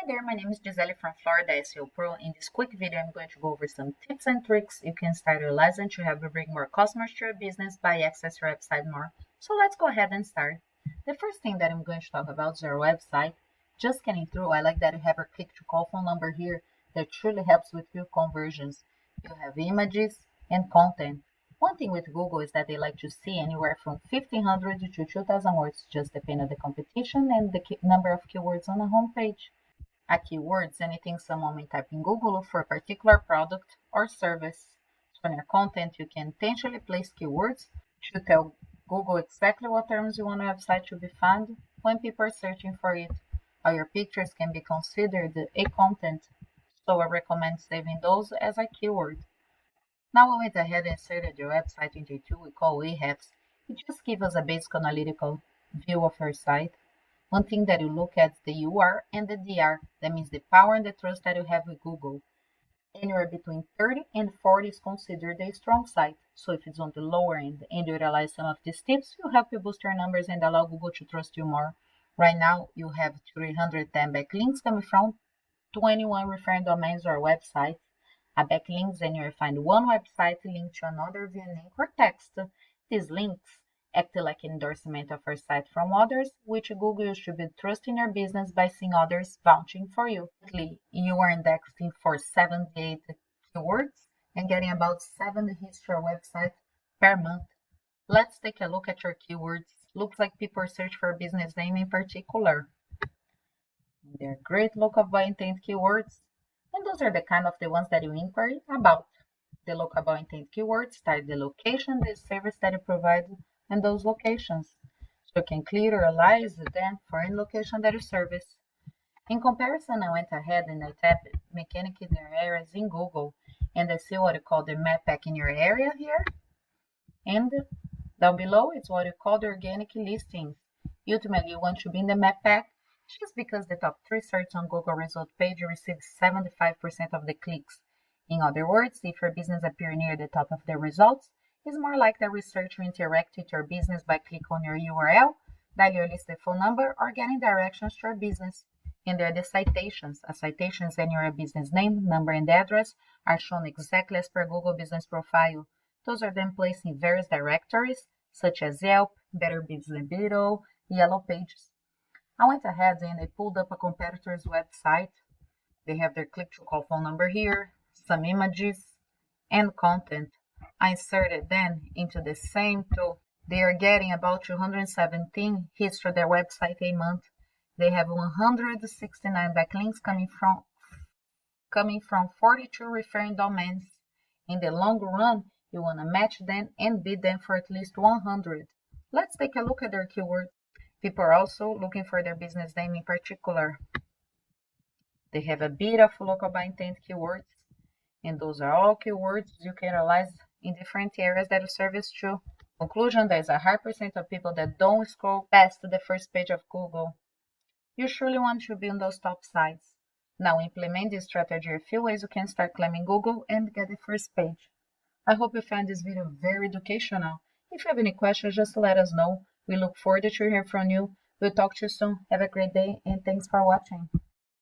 Hi there, my name is Gisele from Florida SEO Pro. In this quick video, I'm going to go over some tips and tricks you can start utilizing to help you bring more customers to your business by access your website more. So let's go ahead and start. The first thing that I'm going to talk about is your website. Just scanning through, I like that you have a click to call phone number here that truly helps with your conversions. You have images and content. One thing with Google is that they like to see anywhere from 1,500 to 2,000 words, just depending on the competition and the number of keywords on the homepage. A keywords, anything someone may type in Google for a particular product or service. So in your content, you can intentionally place keywords to tell Google exactly what terms you want your website to be found when people are searching for it. Or your pictures can be considered a content, so I recommend saving those as a keyword. Now I went ahead and inserted your website into a tool we call Ahrefs. It just gives us a basic analytical view of your site. One thing that you look at is the UR and the DR. That means the power and the trust that you have with Google. Anywhere between 30 and 40 is considered a strong site. So if it's on the lower end and you realize some of these tips, will help you boost your numbers and allow Google to trust you more. Right now, you have 310 backlinks coming from 21 referring domains or websites. A backlink, then you'll find one website linked to another via link or text. These links act like an endorsement of your site from others, which Google should be trusting your business by seeing others vouching for you. You are indexing for 78 keywords and getting about 7 hits to your website per month. Let's take a look at your keywords. Looks like people search for a business name in particular. They're great local by intent keywords, and those are the kind of the ones that you inquire about. The local by intent keywords start the location, the service that you provide, and those locations. So you can clearly realize them for any location that you service. In comparison, I went ahead and I tapped mechanic in your areas in Google, and I see what you call the map pack in your area here. And down below, it's what you call the organic listings. Ultimately, you want to be in the map pack just because the top 3 search on Google result page receives 75% of the clicks. In other words, if your business appears near the top of the results, it's more likely a researcher to interact with your business by clicking on your URL, dial your listed phone number, or getting directions to your business. And there are the citations. A citation is when your business name, number, and address are shown exactly as per Google Business Profile. Those are then placed in various directories, such as Yelp, Better Business Bureau, Yellow Pages. I went ahead and I pulled up a competitor's website. They have their click-to-call phone number here, some images, and content. I inserted them into the same tool. They are getting about 217 hits to their website a month. They have 169 backlinks coming from 42 referring domains. In the long run, you want to match them and bid them for at least 100. Let's take a look at their keywords. People are also looking for their business name in particular. They have a bit of local by intent keywords, and those are all keywords you can realize in different areas that you service to. Conclusion, there's a high percent of people that don't scroll past the first page of Google. You surely want to be on those top sites. Now implement this strategy a few ways you can start climbing Google and get the first page. I hope you found this video very educational. If you have any questions, just let us know. We look forward to hearing from you. We'll talk to you soon. Have a great day and thanks for watching.